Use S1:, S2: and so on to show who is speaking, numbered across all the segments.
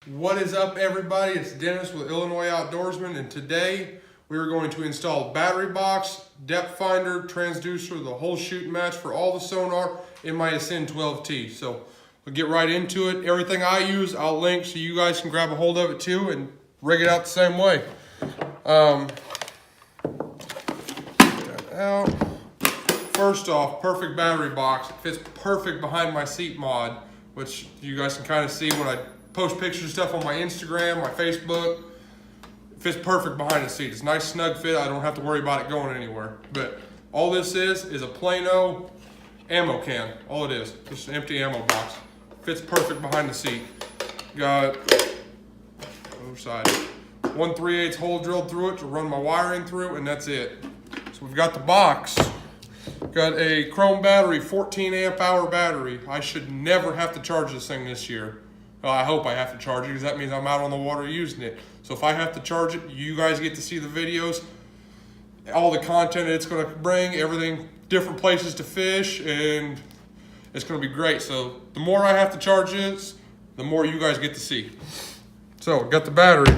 S1: What is up, everybody? It's Dennis with Illinois Outdoorsman, and today we are going to install battery box, depth finder, transducer, the whole shooting match for all the sonar in my Ascend 12T. So we'll get right into it. Everything I use, I'll link so you guys can grab a hold of it too and rig it out the same way. First off, perfect battery box. It fits perfect behind my seat mod, which you guys can kind of see when I post pictures and stuff on my Instagram, my Facebook. It fits perfect behind the seat. It's a nice snug fit. I don't have to worry about it going anywhere. But all this is a plain old ammo can. All it is, just an empty ammo box. Fits perfect behind the seat. Got other side 1/3/8 hole drilled through it to run my wiring through, and that's it. So we've got the box. Got a chrome battery, 14 amp hour battery. I should never have to charge this thing this year. Well, I hope I have to charge it because that means I'm out on the water using it. So if I have to charge it, you guys get to see the videos, all the content it's going to bring, everything, different places to fish, and it's going to be great. So the more I have to charge this, the more you guys get to see. So got the battery,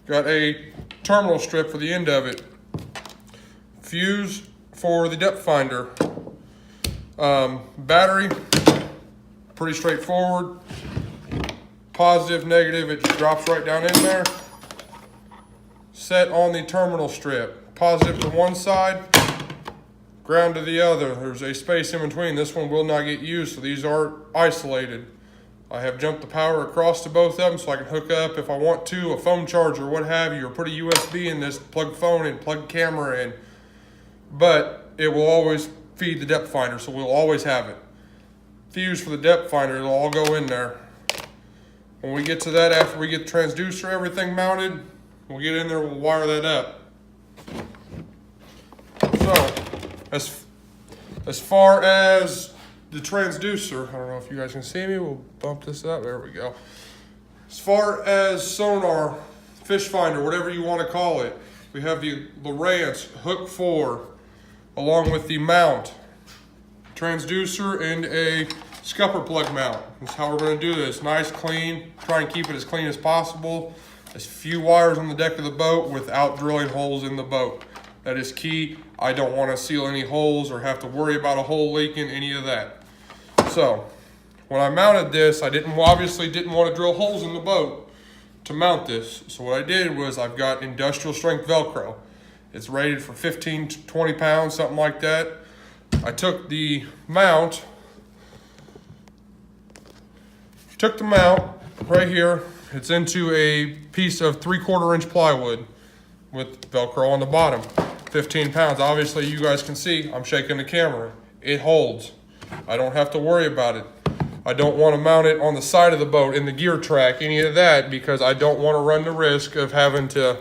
S1: got a terminal strip for the end of it, fuse for the depth finder, battery, pretty straightforward. Positive, negative, it just drops right down in there. Set on the terminal strip. Positive to one side, ground to the other. There's a space in between. This one will not get used, so these are isolated. I have jumped the power across to both of them so I can hook up, if I want to, a phone charger, what have you, or put a USB in this, plug phone in, plug camera in. But it will always feed the depth finder, so we'll always have it. Fuse for the depth finder, it'll all go in there. When we get to that, after we get the transducer, everything mounted, we'll get in there, we'll wire that up. So, as far as the transducer, I don't know if you guys can see me, we'll bump this up, there we go. As far as sonar, fish finder, whatever you want to call it, we have the Lowrance Hook 4, along with the mount, transducer, and a Scupper plug mount. That's how we're going to do this. Nice, clean. Try and keep it as clean as possible. As few wires on the deck of the boat without drilling holes in the boat. That is key. I don't want to seal any holes or have to worry about a hole leaking, any of that. So, when I mounted this, I obviously didn't want to drill holes in the boat to mount this. So what I did was I've got industrial strength Velcro. It's rated for 15 to 20 pounds, something like that. I took the mount right here. It's into a piece of 3/4 inch plywood with Velcro on the bottom. 15 pounds. Obviously you guys can see I'm shaking the camera. It holds. I don't have to worry about it. I don't want to mount it on the side of the boat in the gear track, any of that, because I don't want to run the risk of having to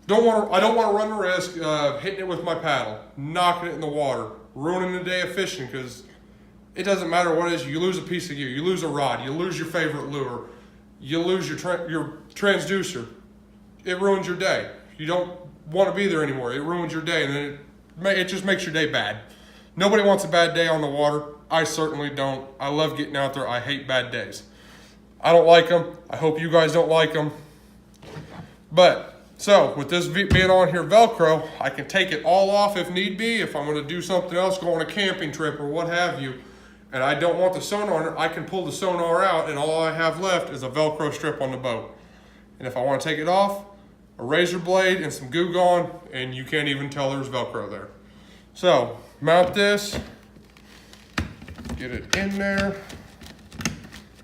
S1: I don't want to run the risk of hitting it with my paddle, knocking it in the water, ruining the day of fishing, because it doesn't matter what it is. You lose a piece of gear, you lose a rod, you lose your favorite lure, you lose your transducer. It ruins your day. You don't want to be there anymore. It ruins your day, and then it just makes your day bad. Nobody wants a bad day on the water. I certainly don't. I love getting out there. I hate bad days. I don't like them. I hope you guys don't like them. So with this being on here Velcro, I can take it all off if need be. If I'm going to do something else, go on a camping trip or what have you, and I don't want the sonar, I can pull the sonar out, and all I have left is a Velcro strip on the boat. And if I want to take it off, a razor blade and some Goo Gone, and you can't even tell there's Velcro there. So mount this, get it in there.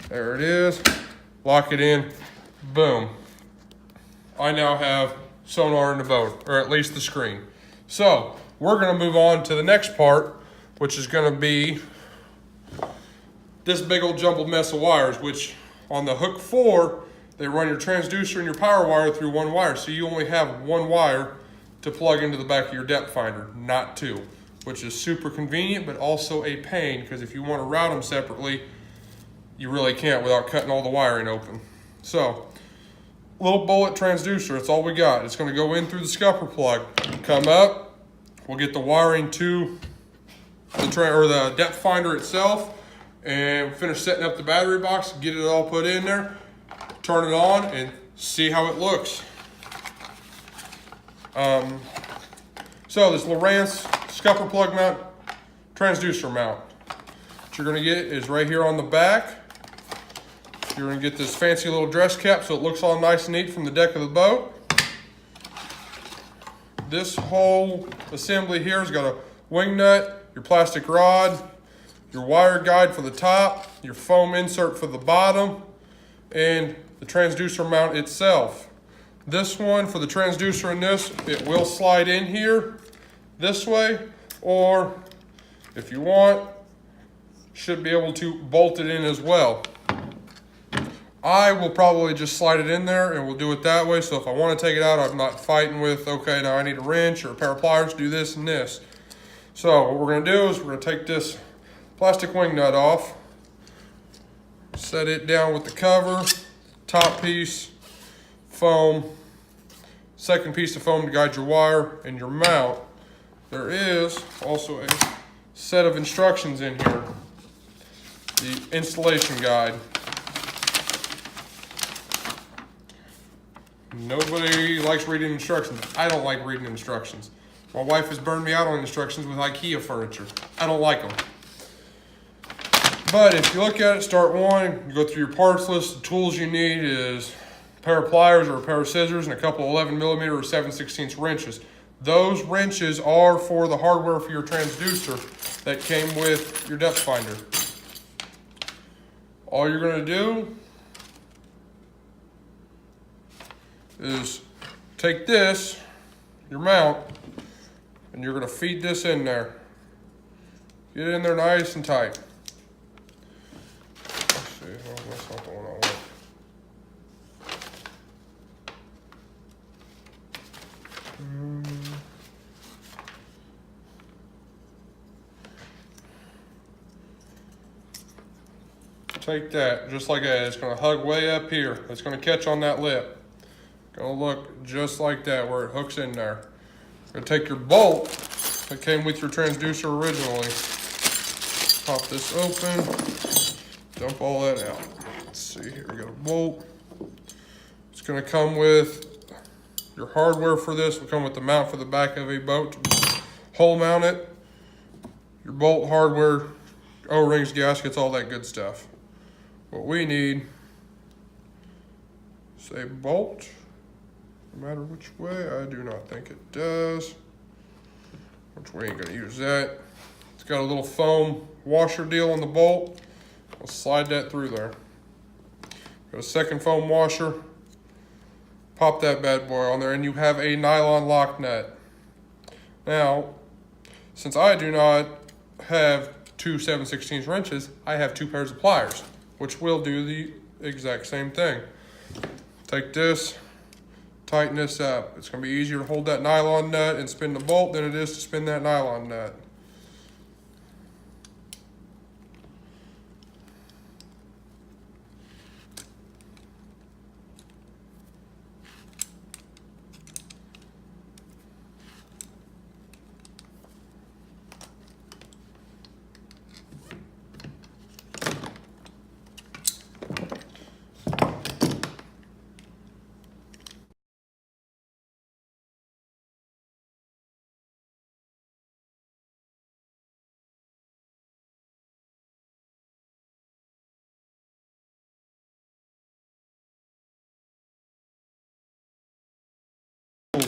S1: There it is. Lock it in. Boom. I now have sonar in the boat, or at least the screen. So we're going to move on to the next part, which is going to be this big old jumbled mess of wires, which on the Hook 4, they run your transducer and your power wire through one wire. So you only have one wire to plug into the back of your depth finder, not two, which is super convenient, but also a pain, because if you want to route them separately, you really can't without cutting all the wiring open. So, little bullet transducer, that's all we got. It's going to go in through the Scupper plug, come up, we'll get the wiring to the depth finder itself, and finish setting up the battery box, get it all put in there, turn it on, and see how it looks. So this Lowrance Scupper plug mount, transducer mount. What you're gonna get is right here on the back. You're gonna get this fancy little dress cap so it looks all nice and neat from the deck of the boat. This whole assembly here has got a wing nut, your plastic rod, your wire guide for the top, your foam insert for the bottom, and the transducer mount itself. This one, for the transducer in this, it will slide in here this way, or if you want, should be able to bolt it in as well. I will probably just slide it in there and we'll do it that way. So if I want to take it out, I'm not fighting with, okay, now I need a wrench or a pair of pliers to do this and this. So what we're going to do is we're going to take this plastic wing nut off, set it down with the cover, top piece, foam, second piece of foam to guide your wire and your mount. There is also a set of instructions in here, the installation guide. Nobody likes reading instructions. I don't like reading instructions. My wife has burned me out on instructions with IKEA furniture. I don't like them. But if you look at it, start one, you go through your parts list. The tools you need is a pair of pliers or a pair of scissors and a couple of 11mm or 7/16 wrenches. Those wrenches are for the hardware for your transducer that came with your depth finder. All you're going to do is take this, your mount, and you're going to feed this in there. Get it in there nice and tight. Let's see, oh, that's not the one I want. Take that, just like that. It's going to hug way up here. It's going to catch on that lip. Gonna look just like that where it hooks in there. Gonna take your bolt that came with your transducer originally. Pop this open, dump all that out. Let's see here, we got a bolt. It's gonna come with your hardware for this. Will come with the mount for the back of a boat. Hole mount it. Your bolt hardware, O-rings, gaskets, all that good stuff. What we need is a bolt. No matter which way, I do not think it does. Which way ain't gonna use that. It's got a little foam washer deal on the bolt. I'll slide that through there. Got a second foam washer. Pop that bad boy on there and you have a nylon lock nut. Now, since I do not have two 7/16 wrenches, I have two pairs of pliers, which will do the exact same thing. Take this, tighten this up. It's going to be easier to hold that nylon nut and spin the bolt than it is to spin that nylon nut.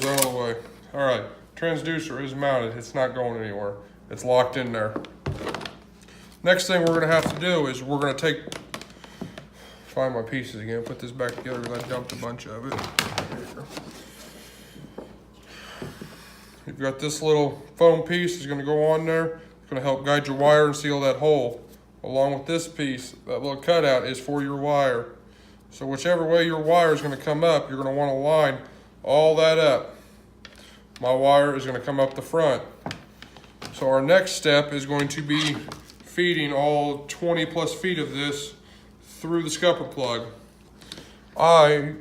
S1: Out of the way. All right, transducer is mounted. It's not going anywhere. It's locked in there. Next thing we're gonna have to do is we're gonna find my pieces again, put this back together because I dumped a bunch of it. You've got this little foam piece is gonna go on there. It's gonna help guide your wire and seal that hole. Along with this piece, that little cutout is for your wire. So whichever way your wire is gonna come up, you're gonna wanna line all that up. My wire is going to come up the front. So our next step is going to be feeding all 20 plus feet of this through the scupper plug. I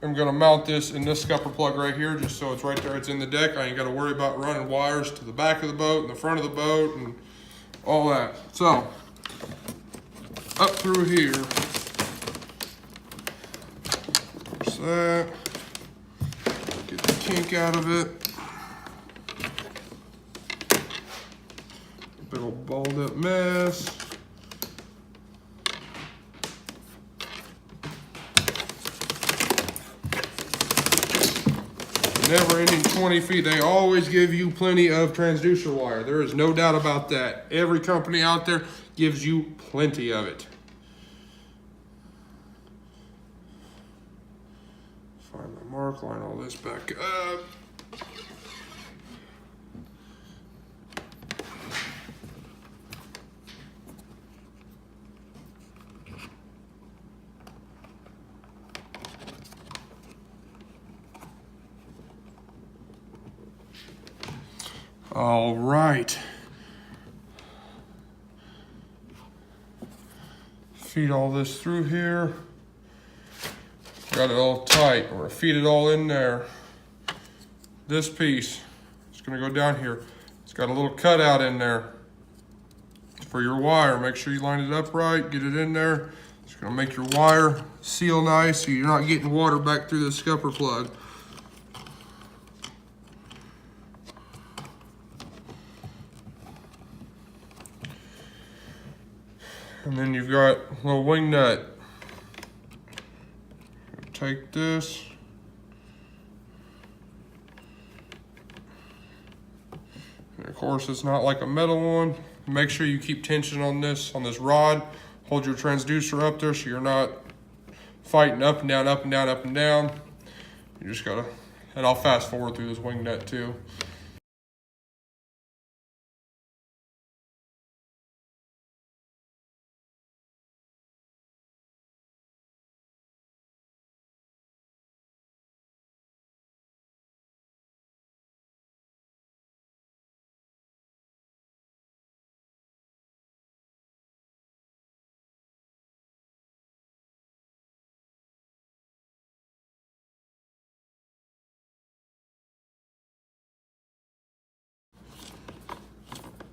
S1: am going to mount this in this scupper plug right here, just so it's right there, it's in the deck. I ain't got to worry about running wires to the back of the boat and the front of the boat and all that. So up through here. There's that. Get the kink out of it. Big old balled up mess. Never ending 20 feet. They always give you plenty of transducer wire. There is no doubt about that. Every company out there gives you plenty of it. Find my mark, line all this back up. All right. Feed all this through here. Got it all tight. We're gonna feed it all in there. This piece is gonna go down here. It's got a little cutout in there for your wire. Make sure you line it up right, get it in there. It's gonna make your wire seal nice so you're not getting water back through the scupper plug. And then you've got a little wing nut. Take this. And of course, it's not like a metal one. Make sure you keep tension on this rod. Hold your transducer up there so you're not fighting up and down, up and down, up and down. You just gotta, and I'll fast forward through this wing nut too.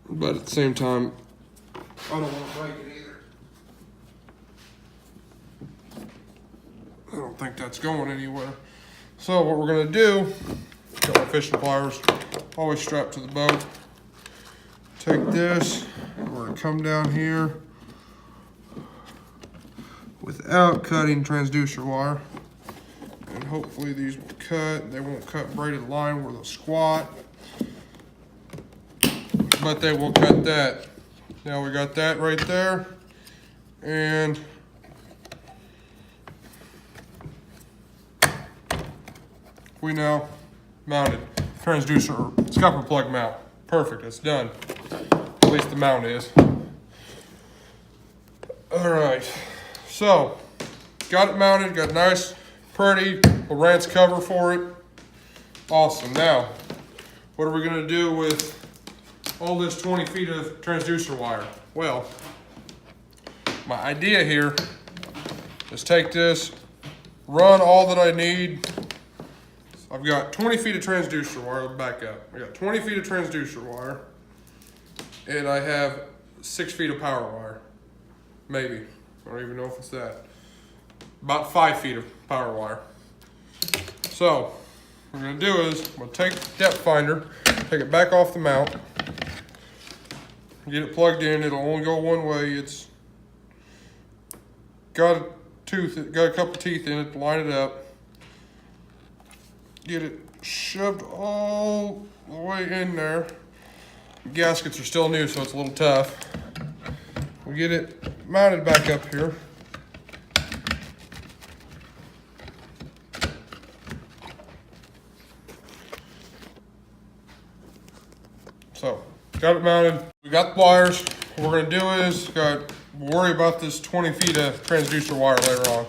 S1: But at the same time, I don't want to break it either. I don't think that's going anywhere. So what we're gonna do, got my fishing pliers, always strapped to the boat. Take this, and we're gonna come down here without cutting transducer wire. And hopefully these will cut. They won't cut braided line where they'll squat. But they will cut that. Now we got that right there. And we now mounted transducer or scupper plug mount. Perfect, it's done. At least the mount is. All right, so got it mounted, got a nice, pretty Lowrance cover for it. Awesome. Now, what are we gonna do with all this 20 feet of transducer wire? Well, my idea here is take this, run all that I need. I've got 20 feet of transducer wire, back up. I got 20 feet of transducer wire, and I have 6 feet of power wire. Maybe, I don't even know if it's that. About 5 feet of power wire. So, what we're gonna do is, I'm gonna take the depth finder, take it back off the mount, get it plugged in. It'll only go one way. It's got a tooth, got a couple teeth in it to line it up. Get it shoved all the way in there. Gaskets are still new, so it's a little tough. We get it mounted back up here. So, got it mounted. We got the wires. What we're gonna do is, worry about this 20 feet of transducer wire later on.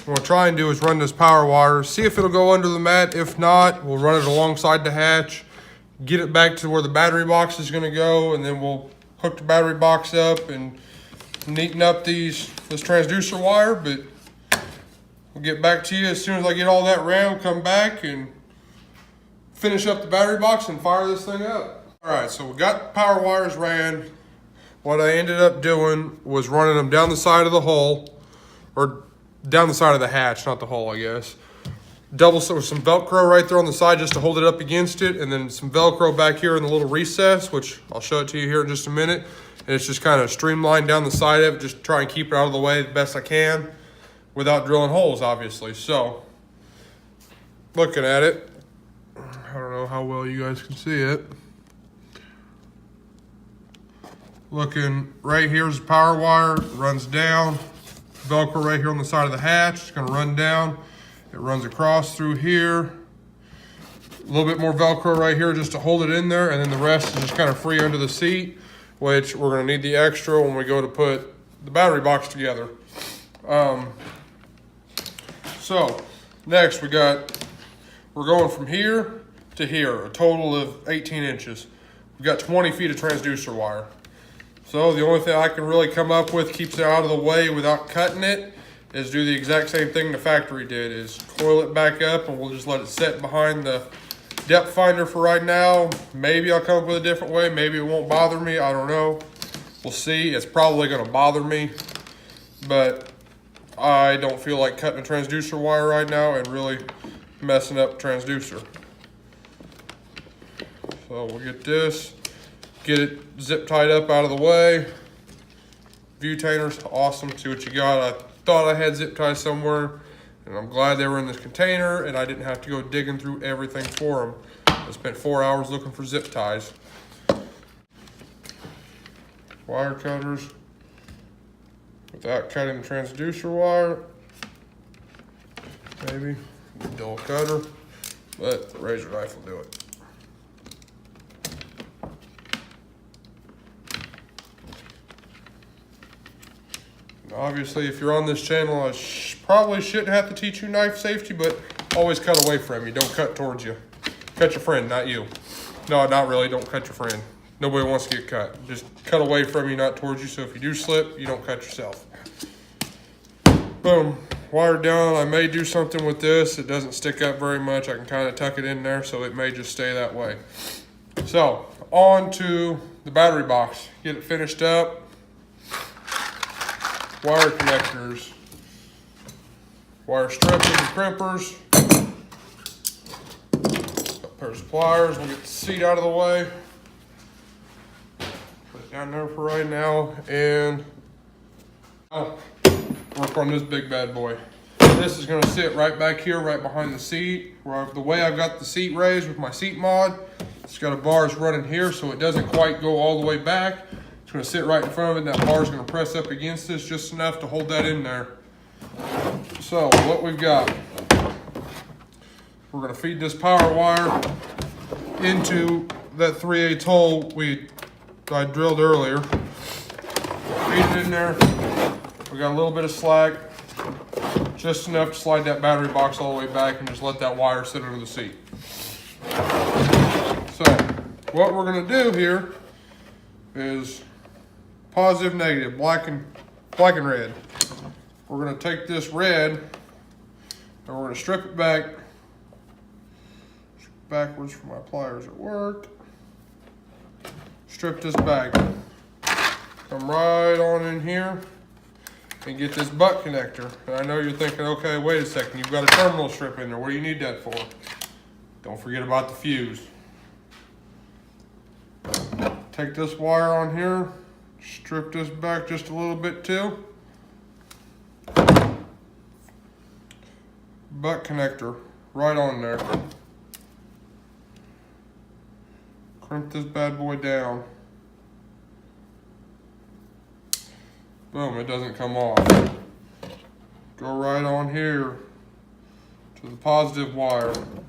S1: What we'll try and do is run this power wire, see if it'll go under the mat. If not, we'll run it alongside the hatch, get it back to where the battery box is gonna go, and then we'll hook the battery box up and neaten up this transducer wire. But we'll get back to you as soon as I get all that ran. Come back and finish up the battery box and fire this thing up. All right, so we got power wires ran. what I ended up doing was running them down the side of the hole, or down the side of the hatch, not the hole, I guess. Double with some Velcro right there on the side just to hold it up against it, and then some Velcro back here in the little recess, which I'll show it to you here in just a minute. And it's just kind of streamlined down the side of it, just try and keep it out of the way the best I can without drilling holes, obviously. So, looking at it, I don't know how well you guys can see it. Looking right here is the power wire, it runs down. Velcro right here on the side of the hatch, it's gonna run down. It runs across through here. A little bit more Velcro right here just to hold it in there, and then the rest is just kind of free under the seat, which we're gonna need the extra when we go to put the battery box together. So next we're going from here to here, a total of 18 inches. We've got 20 feet of transducer wire. So the only thing I can really come up with, keeps it out of the way without cutting it, is do the exact same thing the factory did, is coil it back up, and we'll just let it sit behind the depth finder for right now. Maybe I'll come up with a different way, maybe it won't bother me, I don't know. We'll see. It's probably gonna bother me, but I don't feel like cutting a transducer wire right now and really messing up the transducer. So we'll get this, get it zip tied up out of the way. Butainer's awesome, see what you got. I thought I had zip ties somewhere, and I'm glad they were in this container and I didn't have to go digging through everything for them. I spent 4 hours looking for zip ties. Wire cutters, without cutting the transducer wire. Maybe a dull cutter, but the razor knife will do it. Obviously, if you're on this channel, I probably shouldn't have to teach you knife safety, but always cut away from you. Don't cut towards you. Cut your friend, not you. No, not really. Don't cut your friend. Nobody wants to get cut. Just cut away from you, not towards you, so if you do slip, you don't cut yourself. Boom. Wire down. I may do something with this. It doesn't stick up very much. I can kind of tuck it in there, so it may just stay that way. So, on to the battery box. Get it finished up. Wire connectors, wire strippers and crimpers, a pair of pliers. We'll get the seat out of the way, put it down there for right now, and work on this big bad boy. This is going to sit right back here, right behind the seat. The way I've got the seat raised with my seat mod, it's got a bars running here, so it doesn't quite go all the way back. It's going to sit right in front of it, and that bar is going to press up against this just enough to hold that in there. So what we've got, we're going to feed this power wire into that 3/8 hole I drilled earlier. Feed it in there. We got a little bit of slack, just enough to slide that battery box all the way back and just let that wire sit under the seat. So what we're going to do here is positive, negative, black and red. We're going to take this red and we're going to strip it backwards for my pliers at work. Strip this back. Come right on in here and get this butt connector. And I know you're thinking, okay, wait a second, you've got a terminal strip in there. What do you need that for? Don't forget about the fuse. Take this wire on here, strip this back just a little bit too. Butt connector right on there. Crimp this bad boy down. Boom, it doesn't come off. Go right on here to the positive wire for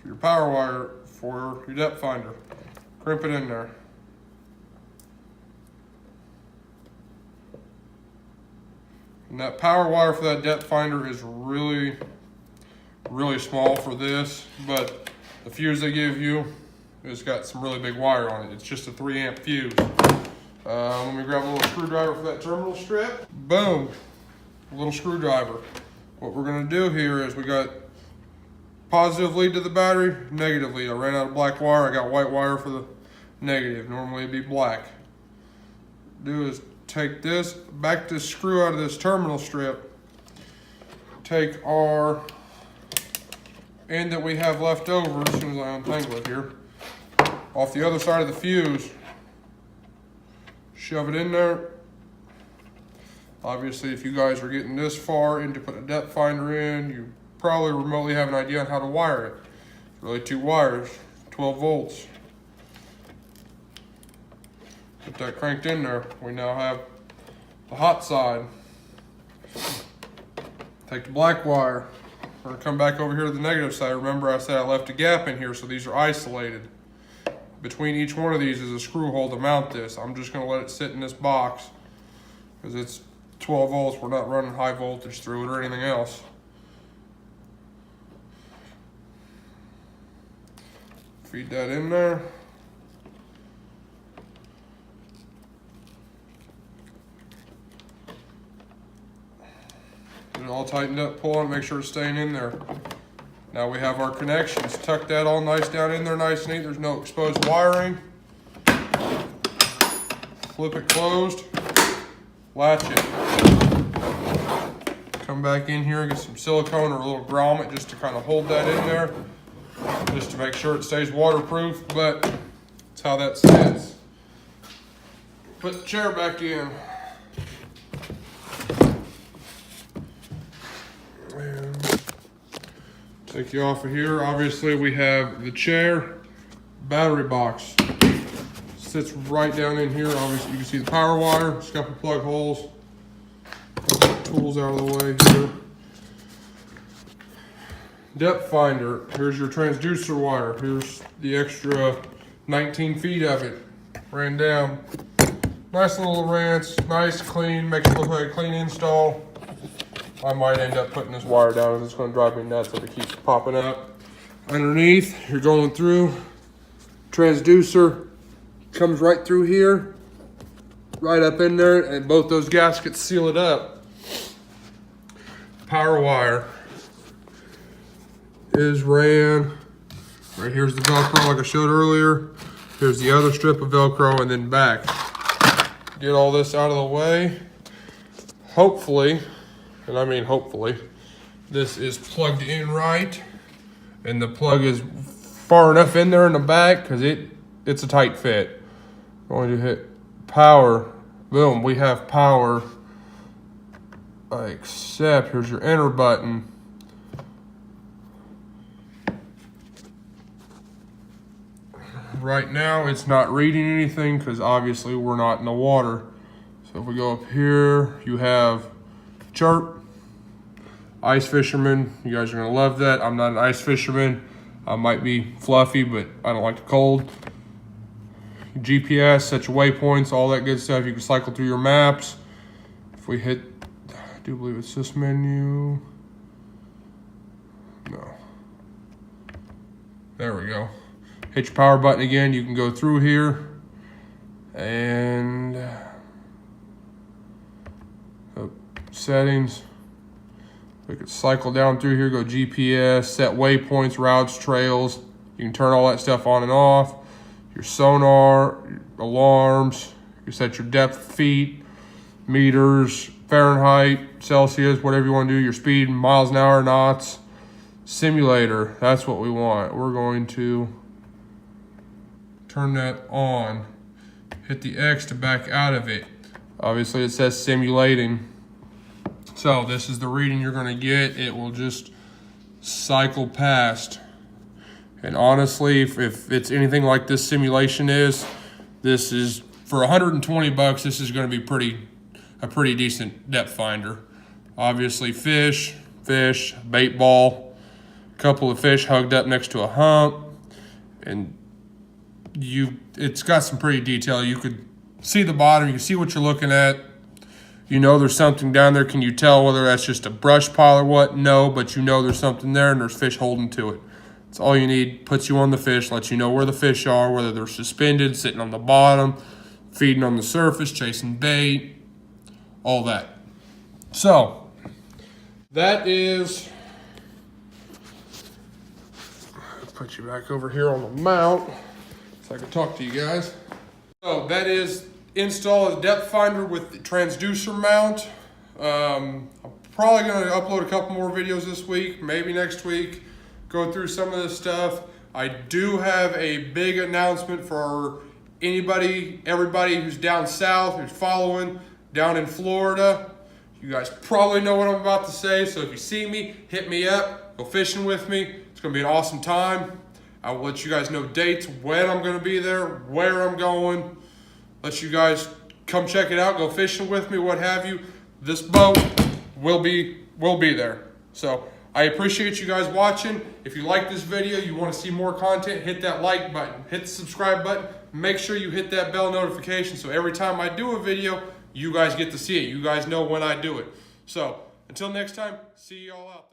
S1: your power wire for your depth finder. Crimp it in there. And that power wire for that depth finder is really, really small for this, but the fuse they give you has got some really big wire on it. It's just a 3-amp fuse. Let me grab a little screwdriver for that terminal strip. Boom, a little screwdriver. What we're gonna do here is we got positive lead to the battery, negative lead. I ran out of black wire, I got white wire for the negative. Normally it'd be black. do is take this, back this screw out of this terminal strip, take our end that we have left over, as soon as I untangle it here, off the other side of the fuse, shove it in there. Obviously, if you guys are getting this far into putting a depth finder in, you probably remotely have an idea on how to wire it. It's really 2 wires, 12 volts. Get that cranked in there. We now have the hot side. Take the black wire. We're gonna come back over here to the negative side. Remember I said I left a gap in here, so these are isolated. Between each one of these is a screw hole to mount this. I'm just gonna let it sit in this box because it's 12 volts. We're not running high voltage through it or anything else. Feed that in there. Get it all tightened up, pull on it, make sure it's staying in there. Now we have our connections. Tuck that all nice down in there, nice and neat. There's no exposed wiring. Flip it closed, latch it. Come back in here, get some silicone or a little grommet just to kind of hold that in there, just to make sure it stays waterproof, but that's how that sits. Put the chair back in. And take you off of here. Obviously we have the chair, battery box. Sits right down in here. Obviously you can see the power wire, scupper plug holes. Tools out of the way here. Depth finder. Here's your transducer wire. Here's the extra 19 feet of it. Ran down. Nice little Lowrance, nice, clean, makes it look like a clean install. I might end up putting this wire down and it's gonna drive me nuts if it keeps popping up. Underneath, you're going through, transducer comes right through here, right up in there, and both those gaskets seal it up. Power wire is ran. Right here's the Velcro like I showed earlier. Here's the other strip of Velcro and then back. Get all this out of the way. Hopefully, and I mean hopefully, this is plugged in right and the plug is far enough in there in the back because it's a tight fit. Going to hit power. Boom, we have power. Except here's your enter button. Right now it's not reading anything because obviously we're not in the water. So if we go up here, you have chirp, ice fisherman. You guys are gonna love that. I'm not an ice fisherman. I might be fluffy, but I don't like the cold. GPS, set your waypoints, all that good stuff. You can cycle through your maps. If we hit, I do believe it's this menu. No. There we go. Hit your power button again. You can go through here and settings. We could cycle down through here, go GPS, set waypoints, routes, trails. You can turn all that stuff on and off. Your sonar, your alarms. You set your depth, feet, meters, Fahrenheit, Celsius, whatever you want to do. Your speed, miles an hour, knots. Simulator, that's what we want. We're going to turn that on. Hit the X to back out of it. Obviously it says simulating. So this is the reading you're gonna get. It will just cycle past. And honestly, if it's anything like this simulation is, this is, for 120 bucks, this is gonna be a pretty decent depth finder. Obviously fish, bait ball, a couple of fish hugged up next to a hump, and it's got some pretty detail. You could see the bottom, you can see what you're looking at. You know there's something down there. Can you tell whether that's just a brush pile or what? No, but you know there's something there and there's fish holding to it. That's all you need. Puts you on the fish, lets you know where the fish are, whether they're suspended, sitting on the bottom, feeding on the surface, chasing bait, all that. So, that is, put you back over here on the mount so I can talk to you guys. So that is install a depth finder with the transducer mount. I'm probably going to upload a couple more videos this week, maybe next week, go through some of this stuff. I do have a big announcement for everybody who's down south, who's following, down in Florida. You guys probably know what I'm about to say, so if you see me, hit me up, go fishing with me. It's going to be an awesome time. I will let you guys know dates, when I'm going to be there, where I'm going. Let you guys come check it out, go fishing with me, what have you. This boat will be there. So I appreciate you guys watching. If you like this video, you want to see more content, hit that like button, hit the subscribe button. Make sure you hit that bell notification so every time I do a video, you guys get to see it. You guys know when I do it. So until next time, see you all out there.